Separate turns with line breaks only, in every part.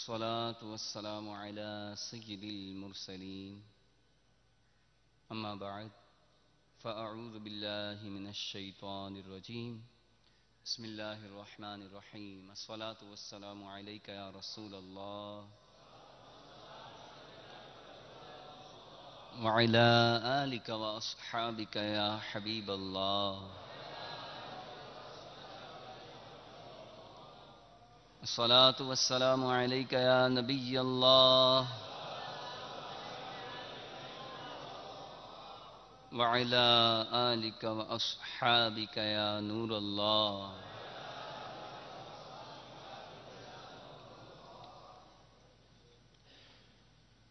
والصلاة والسلام على سيد المرسلين أما بعد فأعوذ بالله من الشيطان الرجيم بسم الله الرحمن الرحيم الصلاة والسلام عليك يا رسول الله وعلى آلك وأصحابك يا حبيب الله الصلاة والسلام عليك يا نبي الله وعلى آلك وأصحابك يا نور الله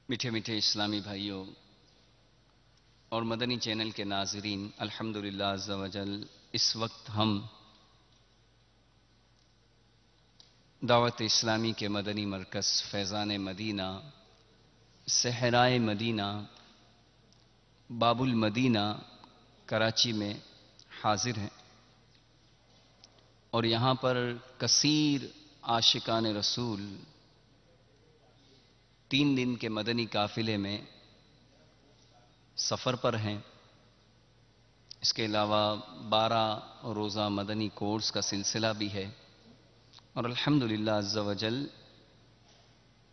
میٹھے میٹھے اسلامی بھائیوں اور مدنی چینل کے ناظرین، الحمدللہ عز و جل اس وقت ہم دعوت اسلامی کے مدنی مرکز فیضان مدینہ صحرائے مدینہ باب المدینہ کراچی میں حاضر ہیں، اور یہاں پر کثیر عاشقان رسول 3 دن کے مدنی قافلے میں سفر پر ہیں۔ اس کے علاوہ 12 روزہ مدنی کورس کا سلسلہ بھی ہے، اور الحمدللہ عز و جل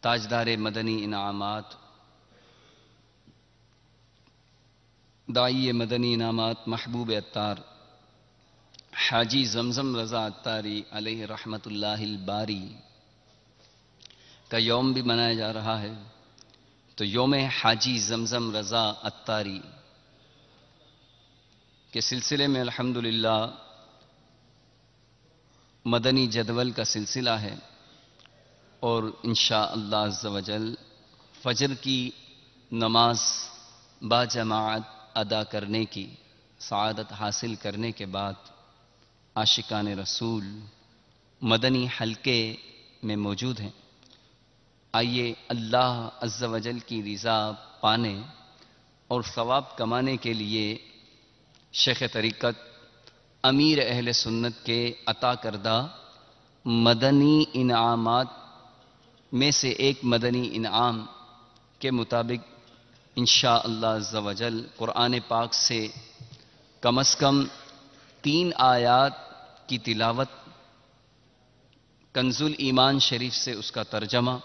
تاجدار مدنی انعامات، داعی مدنی انعامات محبوب عطار حاجی زمزم رضا عطاری علیہ رحمت اللہ الباری کا یوم بھی منایا جا رہا ہے۔ تو یوم حاجی زمزم رضا عطاری کے سلسلے میں الحمدللہ مدنی جدول کا سلسلہ ہے، اور انشاءاللہ عز و جل فجر کی نماز با جماعت ادا کرنے کی سعادت حاصل کرنے کے بعد عاشقان رسول مدنی حلقے میں موجود ہیں۔ آئیے اللہ عز و جل کی رضا پانے اور ثواب کمانے کے لیے شیخ طریقت امیر اہل سنت کے عطا کردہ مدنی انعامات میں سے ایک مدنی انعام کے مطابق انشاءاللہ عز و جل قرآن پاک سے کم از کم 3 آیات کی تلاوت، کنز الایمان شریف سے اس کا ترجمہ،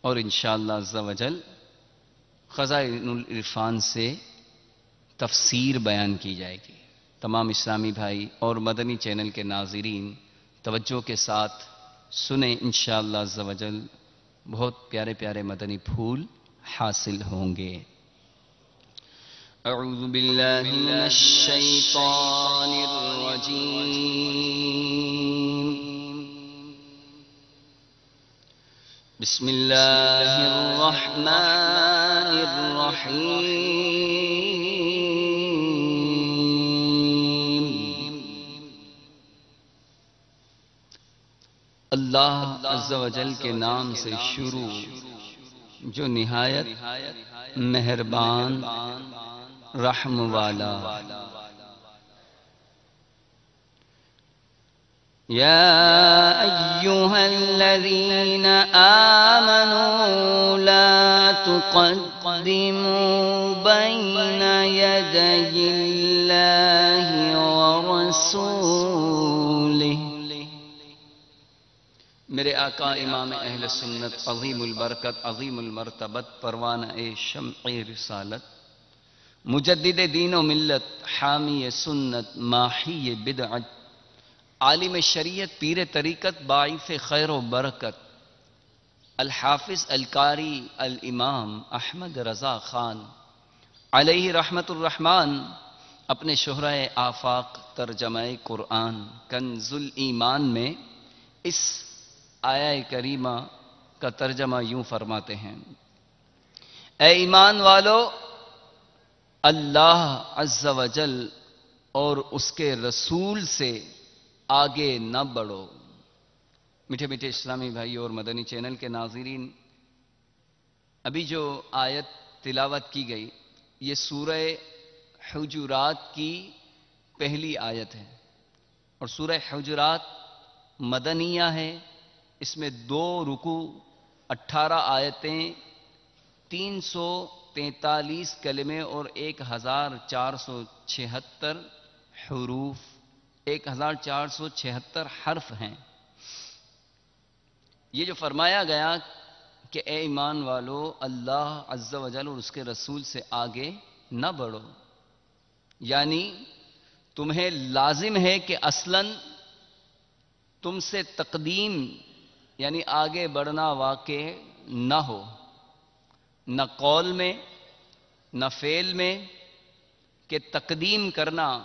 اور انشاءاللہ عز و جل خزائن العرفان سے تفسیر بیان کی جائے گی۔ تمام اسلامی بھائی اور مدنی چینل کے ناظرین توجہ کے ساتھ سنیں، انشاءاللہ عز و جل بہت پیارے پیارے مدنی پھول حاصل ہوں گے۔ اعوذ باللہ من الشیطان الرجیم، بسم اللہ الرحمن الرحیم۔ اللہ عز و جل کے نام سے شروع جو نہایت مہربان رحم والا۔ یا ایھا الذین آمنوا لا تقدموا بین یدی اللہ ورسولہ۔ میرے آقا امام اہل سنت عظیم البرکت عظیم المرتبت پروانہ شمع رسالت مجدد دین و ملت حامی سنت ماحی بدعت عالم شریعت پیر طریقت باعث خیر و برکت الحافظ القاری الامام احمد رضا خان علیہ رحمت الرحمن اپنے شہرہ آفاق ترجمہ قرآن کنز الایمان میں اس آیہ کریمہ کا ترجمہ یوں فرماتے ہیں: اے ایمان والو، اللہ عز و جل اور اس کے رسول سے آگے نہ بڑھو۔ میٹھے میٹھے اسلامی بھائی اور مدنی چینل کے ناظرین، ابھی جو آیت تلاوت کی گئی یہ سورہ حجرات کی پہلی آیت ہے، اور سورہ حجرات مدنیہ ہے۔ اس میں 2 رکوع 18 آیتیں، 343 کلمے اور 1476 حروف، 1476 حرف ہیں۔ یہ جو فرمایا گیا کہ اے ایمان والو اللہ عز و جل اور اس کے رسول سے آگے نہ بڑھو، یعنی تمہیں لازم ہے کہ اصلاً تم سے تقدیم یعنی آگے بڑھنا واقع نہ ہو، نہ قول میں نہ فعل میں، کہ تقدیم کرنا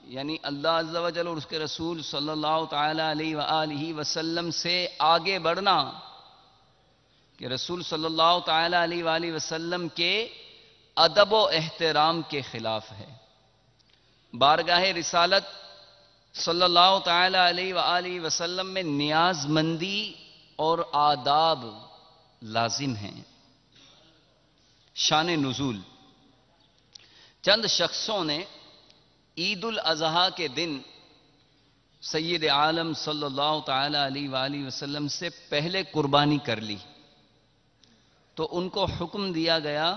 یعنی اللہ عز و جل اور اس کے رسول صلی اللہ تعالی علیہ وآلہ وسلم سے آگے بڑھنا، کہ رسول صلی اللہ تعالی علیہ وآلہ وسلم کے ادب و احترام کے خلاف ہے۔ بارگاہ رسالت صلی اللہ تعالی علیہ وآلہ وسلم میں نیاز مندی اور آداب لازم ہیں۔ شان نزول، چند شخصوں نے عید الاضحیٰ کے دن سید عالم صلی اللہ تعالی علیہ وآلہ وسلم سے پہلے قربانی کر لی، تو ان کو حکم دیا گیا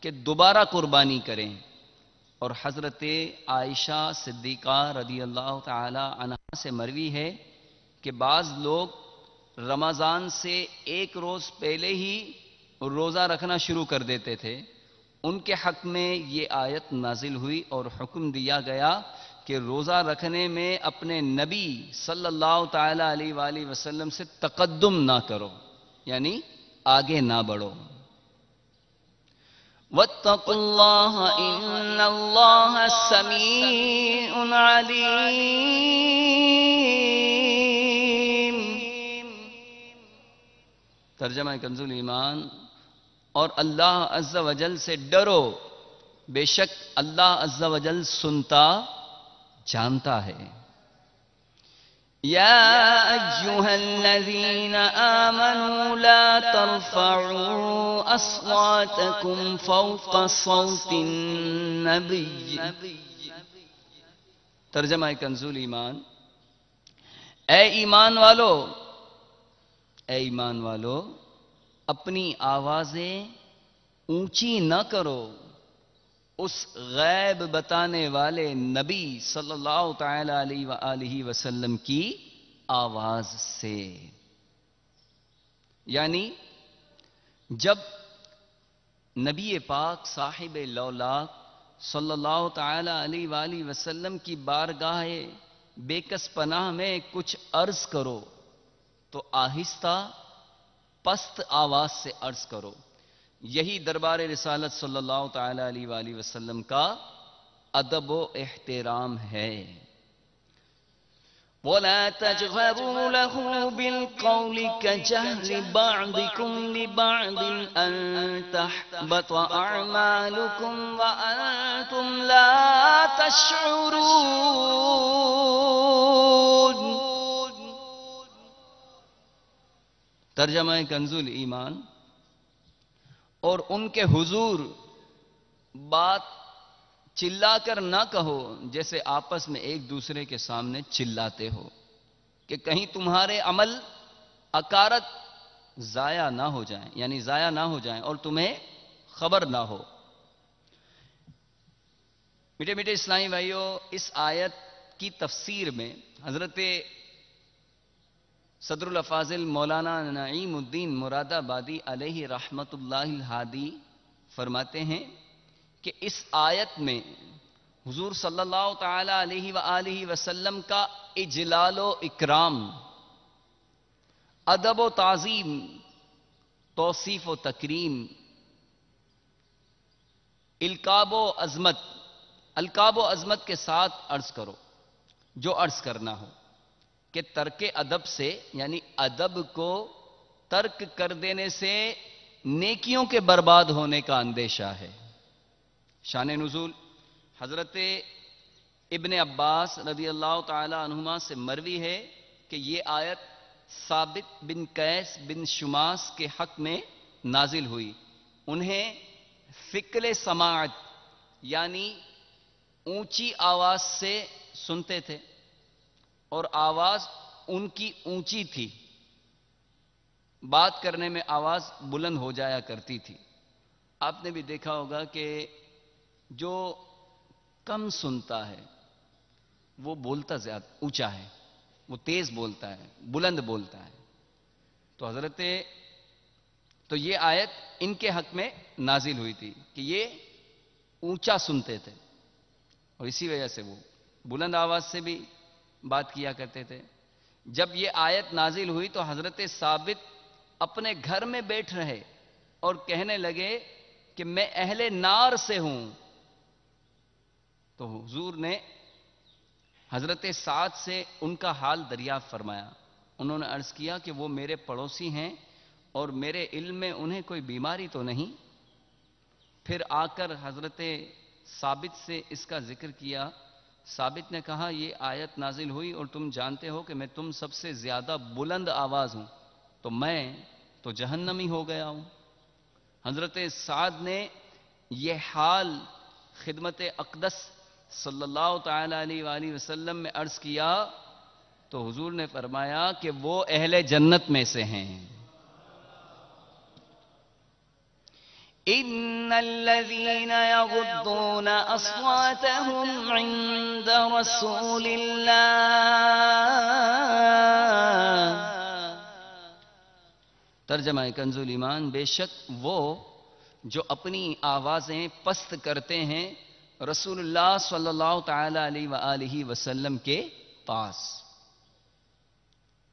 کہ دوبارہ قربانی کریں، اور حضرت عائشہ صدیقہ رضی اللہ تعالی عنہا سے مروی ہے کہ بعض لوگ رمضان سے ایک روز پہلے ہی روزہ رکھنا شروع کر دیتے تھے، ان کے حق میں یہ آیت نازل ہوئی اور حکم دیا گیا کہ روزہ رکھنے میں اپنے نبی صلی اللہ تعالی علیہ وآلہ وسلم سے تقدم نہ کرو، یعنی آگے نہ بڑھو۔ وَاتَّقُوا اللَّهَ إِنَّ اللَّهَ سَمِيعٌ عَلِيمٌ۔ ترجمہ کنز الایمان، اور اللہ عز و جل سے ڈرو، بے شک اللہ عز و جل سنتا جانتا ہے۔ يا أيها الذين آمنوا لا ترفعوا أصواتكم فوق صوت النبي۔ ترجمہ کنز الایمان، اے ایمان والو، اے ایمان والو، اپنی آوازیں اونچی نہ کرو اس غیب بتانے والے نبی صلی اللہ تعالی علیہ وآلہ وسلم کی آواز سے، یعنی جب نبی پاک صاحب لولاک صلی اللہ تعالی علیہ وآلہ وسلم کی بارگاہ بے کس پناہ میں کچھ عرض کرو تو آہستہ پست آواز سے عرض کرو۔ یہی دربار رسالت صلی اللہ تعالی علیہ وآلہ وسلم کا ادب و احترام ہے۔ وَلَا تَجْهَرُوا لَهُ بِالْقَوْلِ كَجَهْرِ بَعْضِكُمْ لِبَعْضٍ أَن تَحْبَطَ أَعْمَالُكُمْ وَأَنْتُمْ لَا تَشْعُرُونَ۔ ترجمہ کنز الایمان، اور ان کے حضور بات چلا کر نہ کہو جیسے آپس میں ایک دوسرے کے سامنے چلاتے ہو، کہ کہیں تمہارے عمل اکارت ضائع نہ ہو جائیں، یعنی ضائع نہ ہو جائیں اور تمہیں خبر نہ ہو۔ میٹھے میٹھے اسلامی بھائیوں، اس آیت کی تفسیر میں حضرت صدر الافاضل مولانا نعیم الدین مراد آبادی علیہ رحمت اللہ الہادی فرماتے ہیں کہ اس آیت میں حضور صلی اللہ تعالی علیہ وآلہ وسلم کا اجلال و اکرام، ادب و تعظیم، توصیف و تکریم، القاب و عظمت کے ساتھ عرض کرو جو عرض کرنا ہو، کہ ترک ادب سے یعنی ادب کو ترک کر دینے سے نیکیوں کے برباد ہونے کا اندیشہ ہے۔ شان نزول، حضرت ابن عباس رضی اللہ تعالی عنہما سے مروی ہے کہ یہ آیت ثابت بن قیس بن شماس کے حق میں نازل ہوئی۔ انہیں ثقل سماعت یعنی اونچی آواز سے سنتے تھے اور آواز ان کی اونچی تھی، بات کرنے میں آواز بلند ہو جایا کرتی تھی. آپ نے بھی دیکھا ہوگا کہ جو کم سنتا ہے وہ بولتا زیادہ اونچا ہے، وہ تیز بولتا ہے، بلند بولتا ہے. تو یہ آیت ان کے حق میں نازل ہوئی تھی کہ یہ اونچا سنتے تھے اور اسی وجہ سے وہ بلند آواز سے بھی بات کیا کرتے تھے. جب یہ آیت نازل ہوئی تو حضرت ثابت اپنے گھر میں بیٹھ رہے اور کہنے لگے کہ میں اہل نار سے ہوں. تو حضور نے حضرت سعد سے ان کا حال دریافت فرمایا. انہوں نے عرض کیا کہ وہ میرے پڑوسی ہیں اور میرے علم میں انہیں کوئی بیماری تو نہیں. پھر آ کر حضرت ثابت سے اس کا ذکر کیا. ثابت نے کہا یہ آیت نازل ہوئی اور تم جانتے ہو کہ میں تم سب سے زیادہ بلند آواز ہوں، تو میں تو جہنمی ہو گیا ہوں. حضرت سعد نے یہ حال خدمت اقدس صلی اللہ تعالی علیہ وآلہ وسلم میں عرض کیا تو حضور نے فرمایا کہ وہ اہل جنت میں سے ہیں. ان الذين يغضون اصواتهم عند رسول الله ترجمہ کنز الایمان، بے شک وہ جو اپنی آوازیں پست کرتے ہیں رسول اللہ صلی اللہ تعالی علیہ وآلہ وسلم کے پاس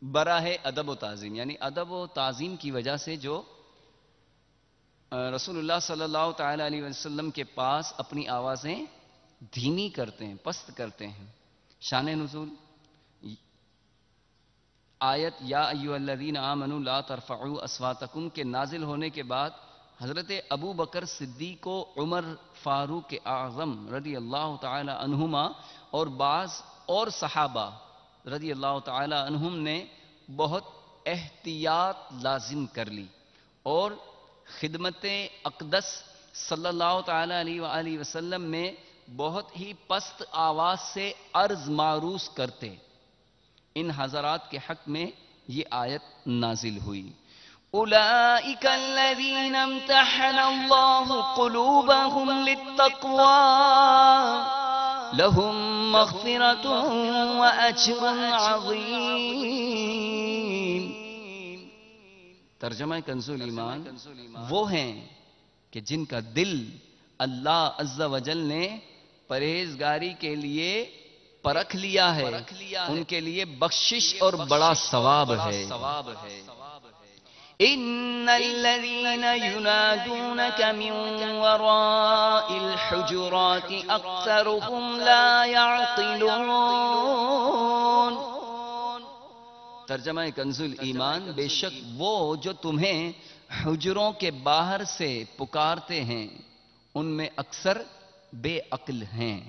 براہ ادب و تعظیم، یعنی ادب و تعظیم کی وجہ سے جو رسول اللہ صلی اللہ تعالی علیہ وسلم کے پاس اپنی آوازیں دھیمی کرتے ہیں، پست کرتے ہیں. شان نزول آیت یا ایھا الذین آمنوا لا ترفعوا اصواتکم کے نازل ہونے کے بعد حضرت ابو بکر صدیق و عمر فاروق اعظم رضی اللہ تعالی عنہما اور بعض اور صحابہ رضی اللہ تعالی عنہم نے بہت احتیاط لازم کر لی اور خدمت اقدس صلی اللہ تعالی علیہ وآلہ وسلم میں بہت ہی پست آواز سے عرض معروض کرتے. ان حضرات کے حق میں یہ آیت نازل ہوئی. اولئک الذین امتحن اللہ قلوبهم للتقوی لهم مغفرۃ واجر عظیم. ترجمہ کنز الایمان، وہ ہیں کہ جن کا دل اللہ عز و جل نے پرہیزگاری کے لیے پرکھ لیا ہے، ان کے لیے بخشش اور بڑا ثواب ہے. ان الذين ينادونك من وراء الحجرات اكثرهم لا يعقلون. ترجمہ کنز الایمان، بے شک وہ جو تمہیں حجروں کے باہر سے پکارتے ہیں ان میں اکثر بے عقل ہیں.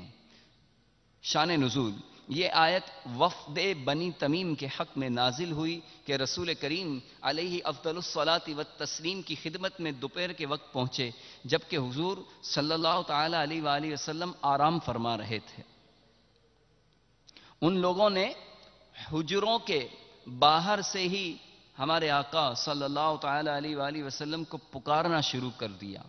شان نزول، یہ آیت وفد بنی تمیم کے حق میں نازل ہوئی کہ رسول کریم علیہ افضل الصلاۃ والتسلیم کی خدمت میں دوپہر کے وقت پہنچے جبکہ حضور صلی اللہ تعالی علیہ وآلہ وسلم آرام فرما رہے تھے. ان لوگوں نے حجروں کے باہر سے ہی ہمارے آقا صلی اللہ تعالی علیہ وآلہ وسلم کو پکارنا شروع کر دیا.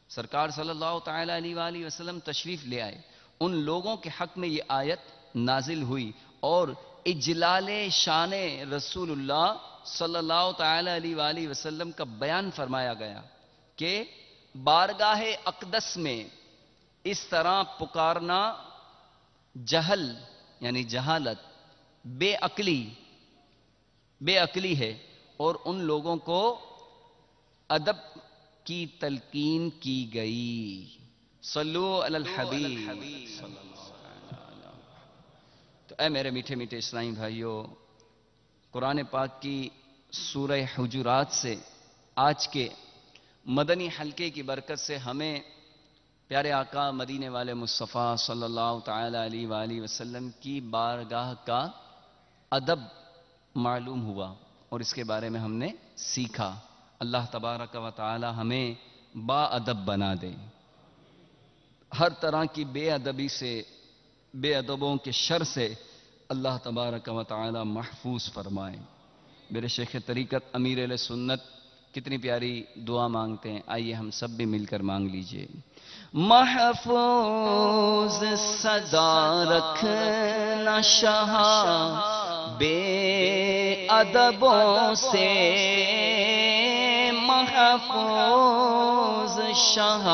سرکار صلی اللہ تعالی علیہ وآلہ وسلم تشریف لے آئے. ان لوگوں کے حق میں یہ آیت نازل ہوئی اور اجلال شان رسول اللہ صلی اللہ تعالی علیہ وآلہ وسلم کا بیان فرمایا گیا کہ بارگاہ اقدس میں اس طرح پکارنا جہل یعنی جہالت، بے عقلی ہے اور ان لوگوں کو ادب کی تلقین کی گئی. صلو علی الحبیب صلی اللہ علیہ وسلم. تو اے میرے میٹھے میٹھے اسلامی بھائیوں، قرآن پاک کی سورہ حجرات سے آج کے مدنی حلقے کی برکت سے ہمیں پیارے آقا مدینے والے مصطفیٰ صلی اللہ تعالی علیہ وآلہ وسلم کی بارگاہ کا ادب معلوم ہوا اور اس کے بارے میں ہم نے سیکھا. اللہ تبارک و تعالی ہمیں با ادب بنا دے، ہر طرح کی بے ادبی سے، بے ادبوں کے شر سے اللہ تبارک و تعالی محفوظ فرمائے. میرے شیخ طریقت امیر اہل سنت کتنی پیاری دعا مانگتے ہیں، آئیے ہم سب بھی مل کر مانگ لیجئے۔ محفوظ صدا رکھنا شاہ بے ادبوں سے، محفوظ شاہ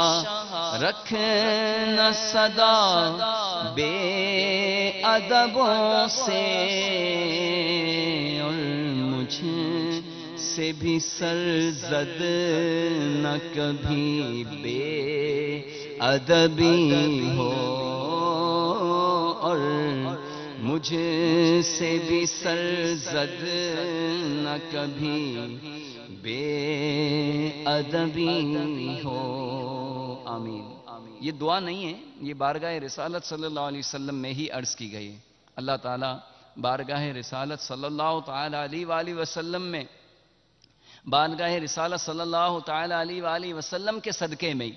رکھنا صدا بے ادبوں سے، اور مجھ سے بھی سرزد نہ کبھی بے ادبی ہو، اور مجھ سے بھی سرزد نہ کبھی بے ادبی ہو، آمین۔ یہ دعا نہیں ہے، یہ بارگاہ رسالت صلی اللہ علیہ وسلم میں ہی عرض کی گئی ہے۔ اللہ تعالیٰ بارگاہ رسالت صلی اللہ تعالیٰ علیہ وآلہ وسلم میں، بارگاہ رسالت صلی اللہ تعالیٰ علیہ وآلہ وسلم کے صدقے میں ہی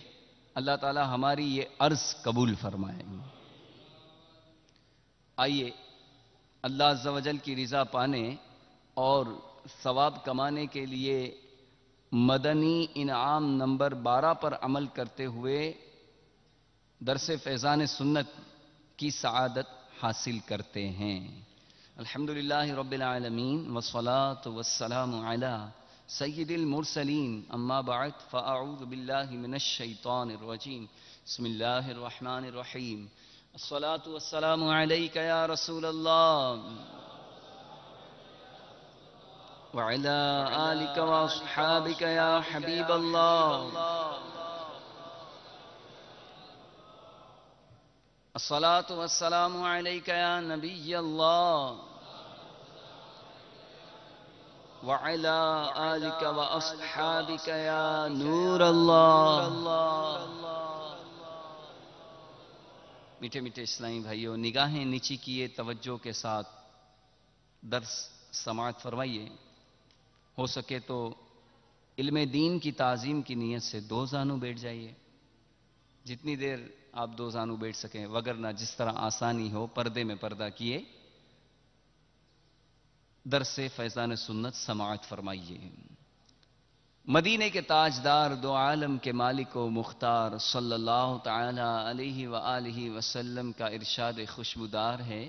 اللہ تعالیٰ ہماری یہ عرض قبول فرمائے۔ آئیے اللہ عز و جل کی رضا پانے اور ثواب کمانے کے لیے مدنی انعام نمبر 12 پر عمل کرتے ہوئے درس فیضان سنت کی سعادت حاصل کرتے ہیں۔ الحمدللہ رب العالمین والصلاة والسلام علی سید المرسلین، اما بعد فاعوذ باللہ من الشیطان الرجیم، بسم اللہ الرحمن الرحیم، الصلاة والسلام علیک یا رسول اللہ وعلى آلك وأصحابك يا حبيب الله، الصلاة والسلام عليك يا نبي الله وعلى آلك وأصحابك يا نور الله۔ میٹھے میٹھے اسلامی بھائیوں، نگاہیں نیچی کیے توجہ کے ساتھ درس سماعت فرمائیے۔ ہو سکے تو علم دین کی تعظیم کی نیت سے دو زانو بیٹھ جائیے، جتنی دیر آپ دو زانو بیٹھ سکیں، وگرنہ جس طرح آسانی ہو پردے میں پردہ کیے درس فیضان سنت سماعت فرمائیے۔ مدینے کے تاجدار، دو عالم کے مالک و مختار صلی اللہ تعالی علیہ وآلہ وسلم کا ارشاد خوشبودار ہے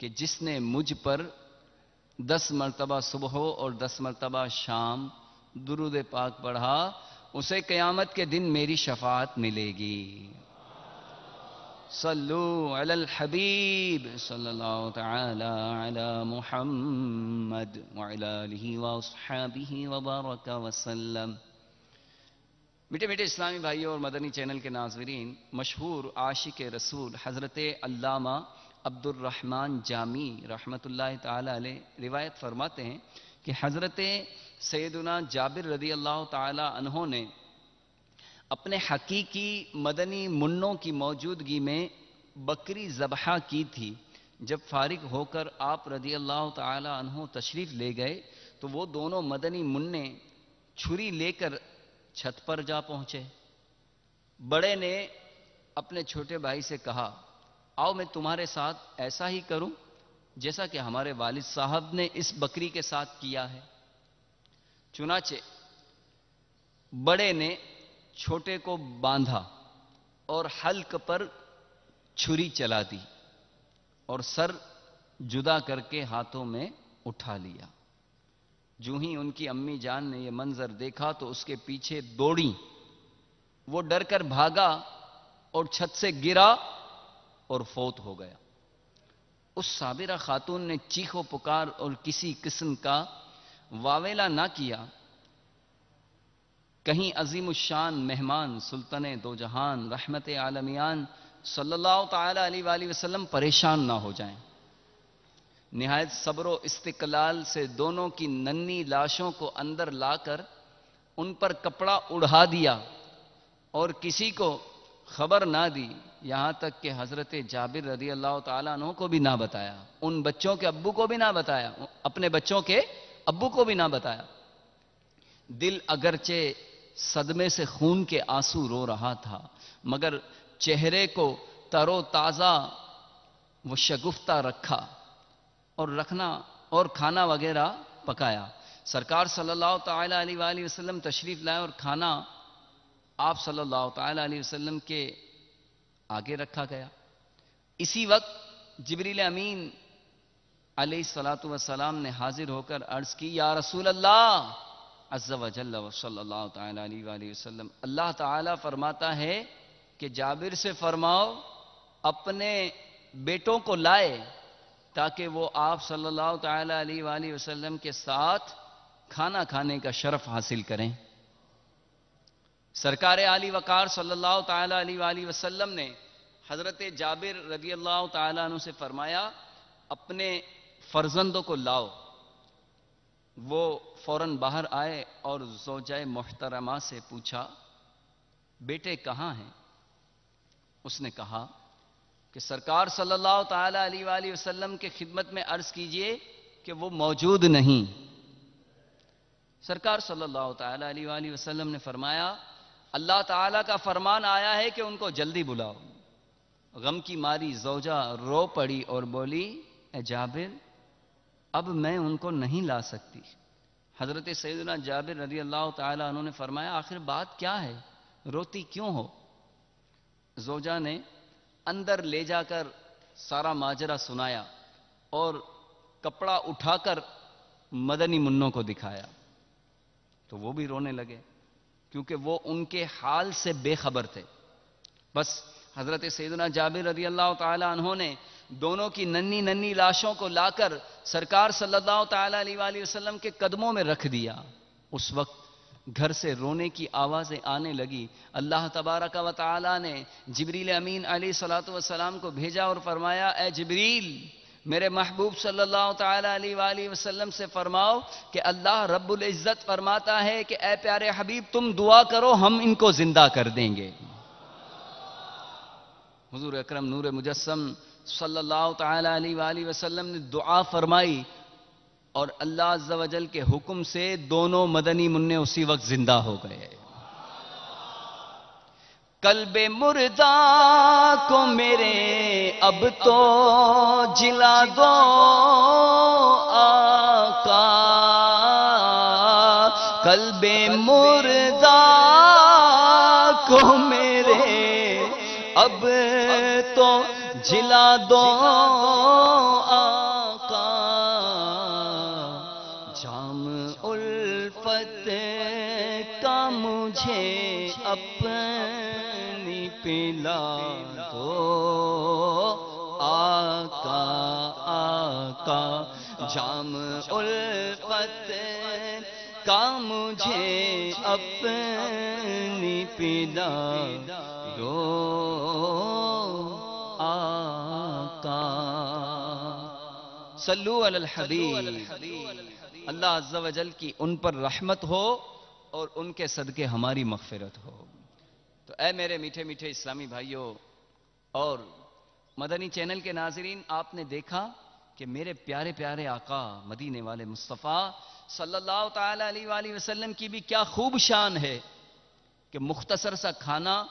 کہ جس نے مجھ پر 10 مرتبہ صبح اور 10 مرتبہ شام درود پاک پڑھا، اسے قیامت کے دن میری شفاعت ملے گی۔ صلو علی الحبیب صلی اللہ تعالی علی محمد وعلی آلہ واصحابہ وبارک وسلم۔ میٹھے میٹھے اسلامی بھائیوں اور مدنی چینل کے ناظرین، مشہور عاشق رسول حضرت علامہ عبد الرحمن جامی رحمۃ اللہ تعالی علیہ روایت فرماتے ہیں کہ حضرت سیدنا جابر رضی اللہ تعالی عنہ نے اپنے حقیقی مدنی منوں کی موجودگی میں بکری ذبح کی تھی۔ جب فارغ ہو کر آپ رضی اللہ تعالی عنہ تشریف لے گئے تو وہ دونوں مدنی منع چھری لے کر چھت پر جا پہنچے۔ بڑے نے اپنے چھوٹے بھائی سے کہا، آؤ میں تمہارے ساتھ ایسا ہی کروں جیسا کہ ہمارے والد صاحب نے اس بکری کے ساتھ کیا ہے۔ چنانچہ بڑے نے چھوٹے کو باندھا اور حلق پر چھری چلا دی اور سر جدا کر کے ہاتھوں میں اٹھا لیا۔ جو ہی ان کی امی جان نے یہ منظر دیکھا تو اس کے پیچھے دوڑی، وہ ڈر کر بھاگا اور چھت سے گرا اور فوت ہو گیا۔ اس صابرہ خاتون نے چیخ و پکار اور کسی قسم کا واویلا نہ کیا۔ کہیں عظیم الشان مہمان سلطان دو جہان رحمت عالمیان صلی اللہ تعالی علیہ وآلہ وسلم پریشان نہ ہو جائیں۔ نہایت صبر و استقلال سے دونوں کی ننھی لاشوں کو اندر لا کر ان پر کپڑا اڑا دیا اور کسی کو خبر نہ دی، یہاں تک کہ حضرت جابر رضی اللہ تعالیٰ عنہ کو بھی نہ بتایا، ان بچوں کے ابو کو بھی نہ بتایا، اپنے بچوں کے ابو کو بھی نہ بتایا۔ دل اگرچہ صدمے سے خون کے آنسو رو رہا تھا، مگر چہرے کو تر و تازہ و شگفتہ رکھا اور کھانا وغیرہ پکایا. سرکار صلی اللہ تعالی علیہ وآلہ وسلم تشریف لائے اور کھانا آپ صلی اللہ تعالی علیہ وسلم کے آگے رکھا گیا. اسی وقت جبریل امین علیہ الصلاۃ والسلام نے حاضر ہو کر عرض کی یا رسول اللہ عز و جل و صلی اللہ تعالی علیہ وآلہ وسلم، اللہ تعالی فرماتا ہے کہ جابر سے فرماؤ اپنے بیٹوں کو لائے تاکہ وہ آپ صلی اللہ تعالی علیہ وآلہ وسلم کے ساتھ کھانا کھانے کا شرف حاصل کریں. سرکار عالی وقار صلی اللہ تعالی علیہ وآلہ وسلم نے حضرت جابر رضی اللہ تعالیٰ عنہ سے فرمایا اپنے فرزندوں کو لاؤ. وہ فوراً باہر آئے اور زوجہ محترمہ سے پوچھا بیٹے کہاں ہیں؟ اس نے کہا کہ سرکار صلی اللہ تعالی علیہ وآلہ وسلم کے خدمت میں عرض کیجئے کہ وہ موجود نہیں. سرکار صلی اللہ تعالی علیہ وآلہ وسلم نے فرمایا اللہ تعالیٰ کا فرمان آیا ہے کہ ان کو جلدی بلاؤ. غم کی ماری زوجہ رو پڑی اور بولی اے جابر اب میں ان کو نہیں لا سکتی. حضرت سیدنا جابر رضی اللہ تعالیٰ عنہ نے فرمایا آخر بات کیا ہے، روتی کیوں ہو؟ زوجہ نے اندر لے جا کر سارا ماجرا سنایا اور کپڑا اٹھا کر مدنی منوں کو دکھایا تو وہ بھی رونے لگے کیونکہ وہ ان کے حال سے بے خبر تھے. بس حضرت سیدنا جابر رضی اللہ تعالی عنہ نے دونوں کی ننھی ننھی لاشوں کو لا کر سرکار صلی اللہ تعالی علیہ وآلہ وسلم کے قدموں میں رکھ دیا. اس وقت گھر سے رونے کی آوازیں آنے لگی. اللہ تبارک و تعالی نے جبریل امین علیہ الصلوۃ والسلام کو بھیجا اور فرمایا اے جبریل میرے محبوب صلی اللہ تعالی علیہ وآلہ وسلم سے فرماؤ کہ اللہ رب العزت فرماتا ہے کہ اے پیارے حبیب تم دعا کرو ہم ان کو زندہ کر دیں گے. حضور اکرم نور مجسم صلی اللہ تعالی علیہ وآلہ وسلم نے دعا فرمائی اور اللہ عز و جل کے حکم سے دونوں مدنی منع اسی وقت زندہ ہو گئے. قلب مردہ کو میرے اب تو جلا دو آقا، قلب مردہ کو میرے اب تو جلا دو آقا، جام الفت کا مجھے اپنی پلا دو آقا آقا، جام الفت کا مجھے اپنی پلا دو آقا. صلو علی الحبیب. اللہ عز و جل کی ان پر رحمت ہو اور ان کے صدقے ہماری مغفرت ہو. تو اے میرے میٹھے میٹھے اسلامی بھائیوں اور مدنی چینل کے ناظرین، آپ نے دیکھا کہ میرے پیارے پیارے آقا مدینے والے مصطفیٰ صلی اللہ تعالی علیہ وآلہ وسلم کی بھی کیا خوب شان ہے کہ مختصر سا کھانا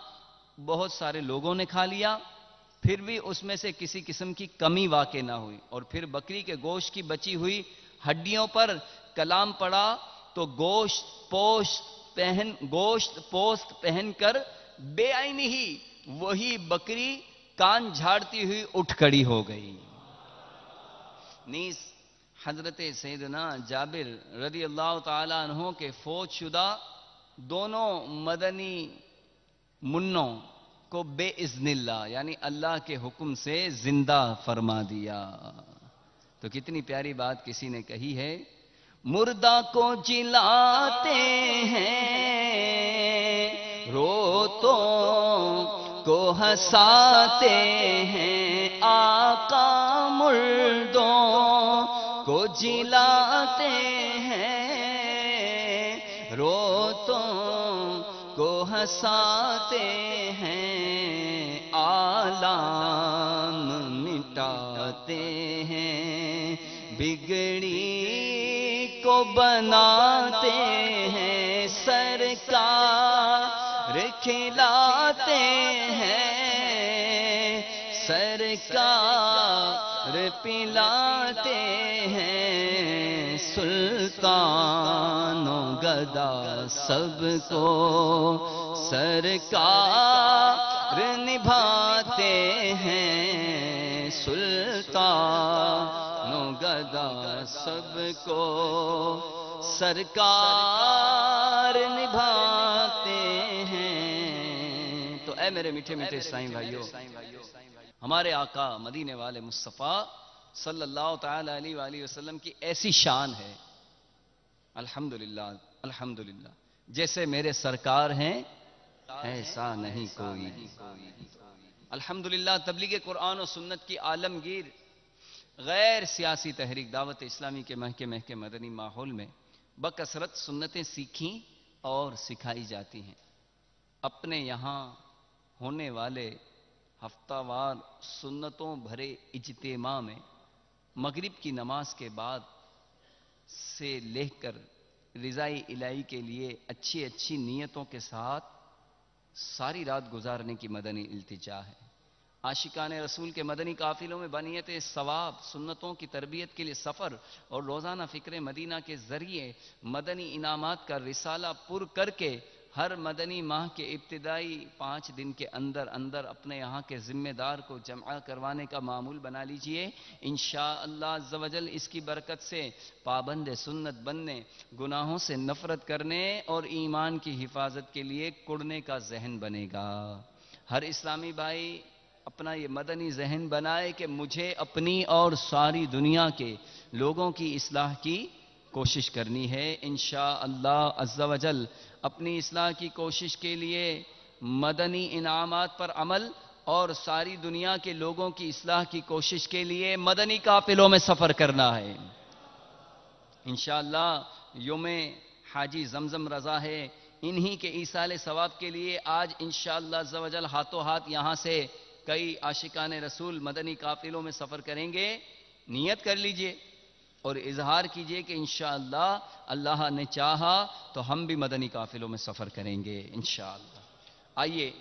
بہت سارے لوگوں نے کھا لیا پھر بھی اس میں سے کسی قسم کی کمی واقع نہ ہوئی. اور پھر بکری کے گوشت کی بچی ہوئی ہڈیوں پر کلام پڑا تو گوشت پوست پہن کر بے عینی ہی وہی بکری کان جھاڑتی ہوئی اٹھ کھڑی ہو گئی. نیز حضرت سیدنا جابر رضی اللہ تعالی عنہ کے فوت شدہ دونوں مدنی منوں کو بے اذن اللہ یعنی اللہ کے حکم سے زندہ فرما دیا. تو کتنی پیاری بات کسی نے کہی ہے، مردہ کو جلاتے ہیں روتوں کو ہنساتے ہیں، آقا مردوں کو جلاتے ہیں روتوں کو ہنساتے ہیں، عالم مٹاتے ہیں، بگڑی کو بناتے ہیں، سرکار کھلاتے ہیں، سرکار پلاتے ہیں سلطان و گدا سب کو سرکار نبھاتے ہیں سلطان و گدا سب کو سرکار نبھاتے ہیں۔ تو اے میرے میٹھے میٹھے اسلامی بھائیوں، ہمارے آقا مدینے والے مصطفیٰ صلی اللہ تعالی علیہ وآلہ وسلم کی ایسی شان ہے، الحمدللہ الحمدللہ، جیسے میرے سرکار ہیں ایسا نہیں کوئی۔ الحمدللہ تبلیغ قرآن و سنت کی عالمگیر غیر سیاسی تحریک دعوت اسلامی کے مہکے مدنی ماحول میں بکثرت سنتیں سیکھیں اور سکھائی جاتی ہیں۔ اپنے یہاں ہونے والے ہفتہ وار سنتوں بھرے اجتماع میں مغرب کی نماز کے بعد سے لے کر رضائے الہی کے لیے اچھی اچھی نیتوں کے ساتھ ساری رات گزارنے کی مدنی التجا ہے۔ عاشقان رسول کے مدنی قافلوں میں بنیت ثواب، سنتوں کی تربیت کے لیے سفر اور روزانہ فکر مدینہ کے ذریعے مدنی انعامات کا رسالہ پر کر کے ہر مدنی ماہ کے ابتدائی 5 دن کے اندر اپنے یہاں کے ذمہ دار کو جمع کروانے کا معمول بنا لیجئے۔ انشاءاللہ عز و جل اس کی برکت سے پابند سنت بننے، گناہوں سے نفرت کرنے اور ایمان کی حفاظت کے لیے کڑنے کا ذہن بنے گا۔ ہر اسلامی بھائی اپنا یہ مدنی ذہن بنائے کہ مجھے اپنی اور ساری دنیا کے لوگوں کی اصلاح کی کوشش کرنی ہے۔ انشاءاللہ عز و جل اپنی اصلاح کی کوشش کے لیے مدنی انعامات پر عمل اور ساری دنیا کے لوگوں کی اصلاح کی کوشش کے لیے مدنی قافلوں میں سفر کرنا ہے۔ انشاءاللہ یوم حاجی زمزم رضا ہے، انہی کے ایصال ثواب کے لیے آج انشاءاللہ عز و جل ہاتھوں ہاتھ یہاں سے کئی عاشقان رسول مدنی قافلوں میں سفر کریں گے۔ نیت کر لیجئے اور اظہار کیجئے کہ انشاءاللہ اللہ نے چاہا تو ہم بھی مدنی قافلوں میں سفر کریں گے انشاءاللہ۔ آئیے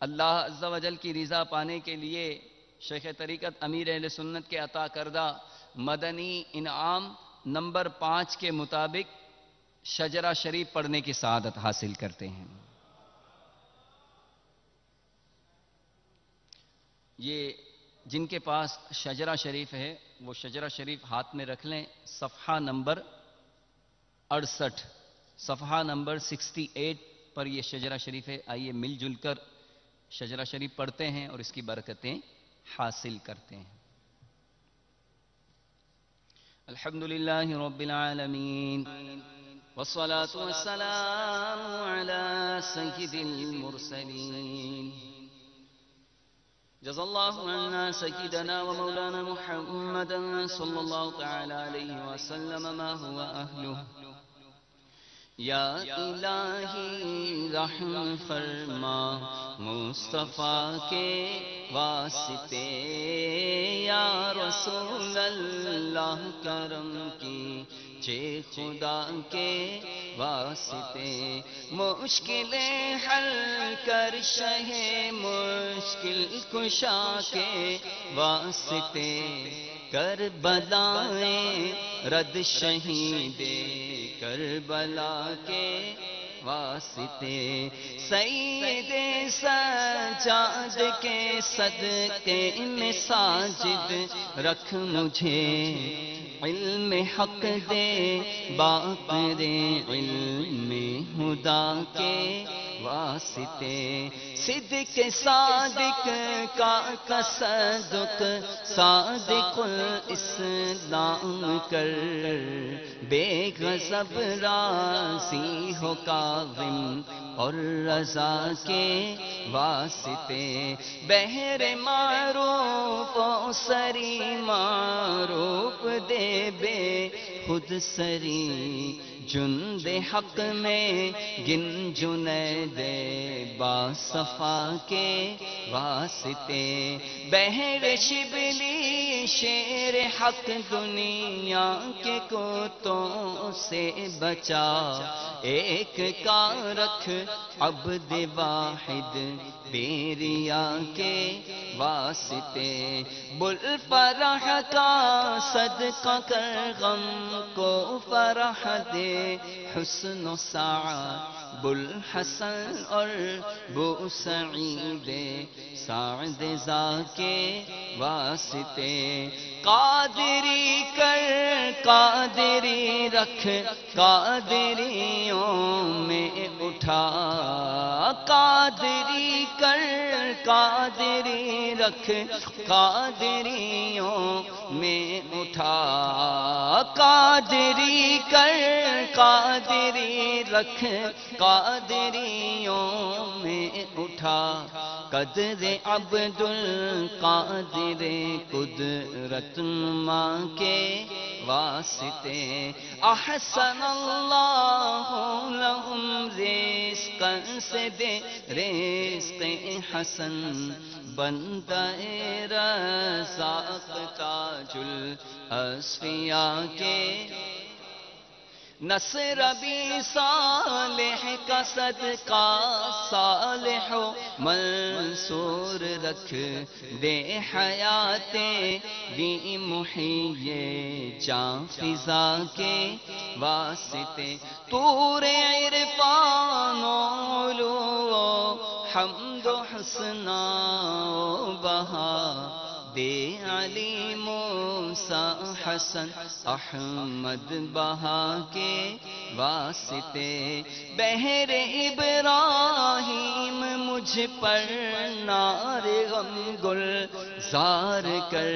اللہ عز و جل کی رضا پانے کے لیے شیخ طریقت امیر اہل سنت کے عطا کردہ مدنی انعام نمبر 5 کے مطابق شجرہ شریف پڑھنے کی سعادت حاصل کرتے ہیں۔ یہ جن کے پاس شجرہ شریف ہے وہ شجرہ شریف ہاتھ میں رکھ لیں۔ صفحہ نمبر 68، صفحہ نمبر 68 پر یہ شجرہ شریف ہے۔ آئیے مل جل کر شجرہ شریف پڑھتے ہیں اور اس کی برکتیں حاصل کرتے ہیں۔ الحمدللہ رب العالمین والصلاة والسلام علی سید المرسلین جزا اللہ عنا سیدنا و مولانا محمد صلی اللہ تعالی علیہ وسلم ما هو اہلہ۔ یا الہی رحم فرما مصطفیٰ کے واسطے، یا رسول اللہ کرم کی جے خدا کے واسطے، مشکلیں حل کر شہ مشکل کشا کے واسطے، کربلائیں رد شہید کربلا کے واسطے، سید سجاد کے صدقے میں ساجد رکھ مجھے، علم حق دے باقر علم خدا کے واسطے، صدق صادق کا صدق صادق الاسلام کر، بے غضب راضی ہو کاظم اور رضا کے واسطے، بہر معروف و سری معروف دے بے خود سری، جند حق میں گن جنید باصفا کے واسطے، بہر شبلی شیر حق دنیا کے کتوں سے بچا، ایک کا رکھ عبد واحد بیریا کے واسطے، بل فرح کا صدقہ کر غم کو فرح دے، حسن و سعد بوالحسن اور بوسعید سعد ذا کے واسطے، قادری کر قادری رکھ قادریوں میں اٹھا، قادری کر قادری رکھ قادریوں میں اٹھا، قادری کر قادری رکھ قادریوں میں اٹھا، قدر عبد القادر قدرت ماں کے واسطے، احسن اللہ لہم رزقا سے دے رزق حسن، بندہ رزاق تاج الاصفیاء کے، نصر بھی صالح کا صدقہ صالح و منصور رکھ دے، حیات بھی محیی جاں فضا کے واسطے، طور عرفان و علو حمد و حسنا و بہا دے، علی موسیٰ حسن احمد بہا کے واسطے، بہر ابراہیم مجھ پر نار غم گلزار کر،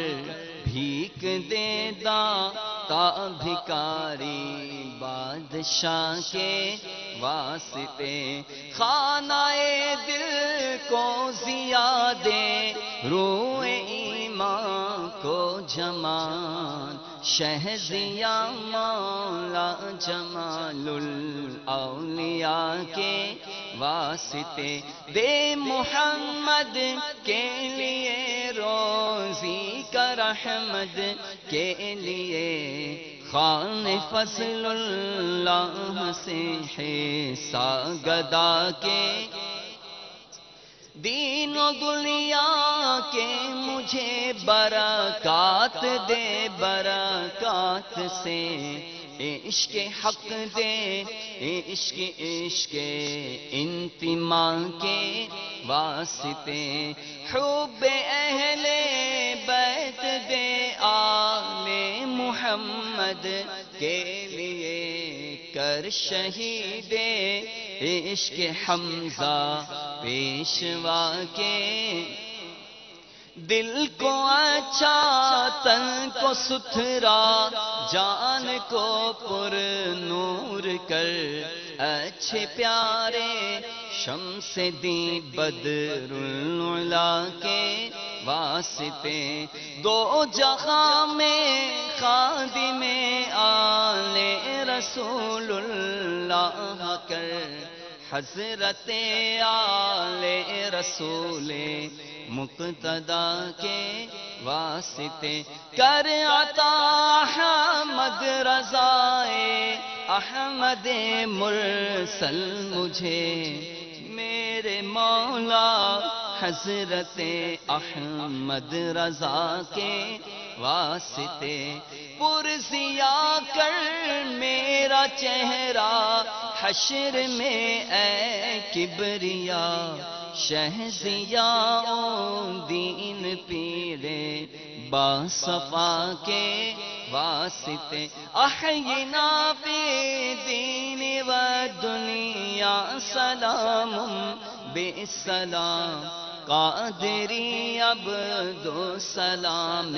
بھیک دے داتا بھکاری بادشاہ کے واسطے، خانہ دل کو ضیا دے، روح ایمان کو جمال، شہزیا مولا جمال الاولیاء کے واسطے، دے محمد کے لیے روزی کا رحمت کے لیے، خان فضل اللہ سے حصہ گدا کے، دین و دنیا کے مجھے برکات دے، برکات سے عشق حق دے، عشق انتماء کے واسطے، حب اہل بیت دے، آل محمد کے لیے کر شہید عشق حمزہ پیشوا کے، دل کو اچھا تن کو ستھرا جان کو پر نور کر، اچھے پیارے شمس دیں بدر العلا کے واسطے، دو جہاں میں خادم آل رسول اللہ کر، حضرت آل رسول مقتدی کے واسطے، کر عطا احمد رضائے احمد مرسل مجھے، میرے مولا حضرت احمد رضا کے واسطے، پرزیا کر میرا چہرہ حشر میں اے کبریا، شہزیا دین پیرے باصفا کے واسطے، احینا فی دین و دنیا سلام بالسلام، قادری عبد السلام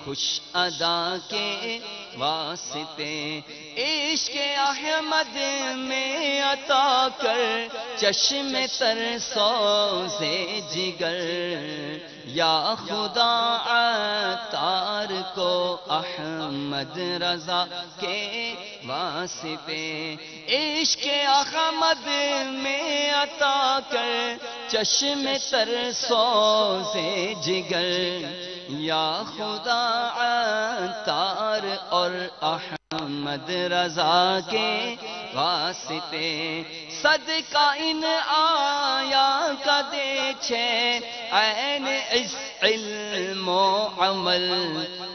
خوش ادا کے واسطے، عشق احمد میں عطا کر چشم تر سوزے جگر، یا خدا عطار کو احمد رضا کے واسطے، عشق احمد میں عطا کر چشم تر سوز جگر یا خدا عطار اور احمد رضا کے واسطے صدقہ ان آیا کا دے چھے عین اس علم و عمل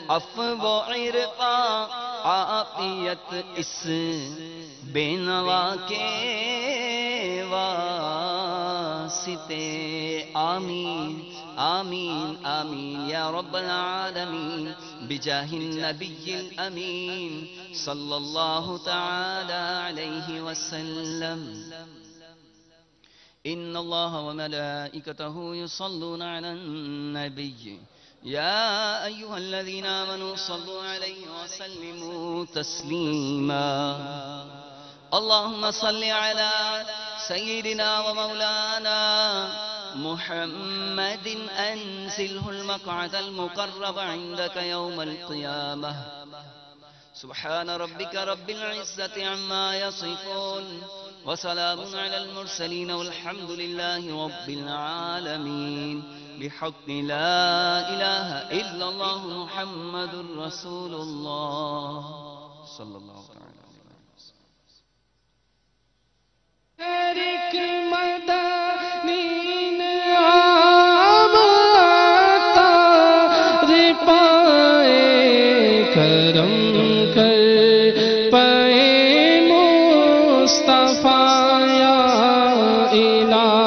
عفو و عرفا عافیت اس بینوا کے واسطے آمین آمین آمین یا رب العالمین بجاہ النبی الامین صلی اللہ تعالی علیہ وسلم ان اللہ وملائکته يصلون على النبی يا أيها الذين آمنوا صلوا عليه وسلموا تسليما اللهم صل على سيدنا ومولانا محمد أنزله المقعد المقرب عندك يوم القيامة سبحان ربك رب العزة عما يصفون وسلام على المرسلين والحمد لله رب العالمين بحق لا إله إلا الله محمد رسول الله صلى الله عليه وسلم
ایک مدنی عام عطار پائے کرم کر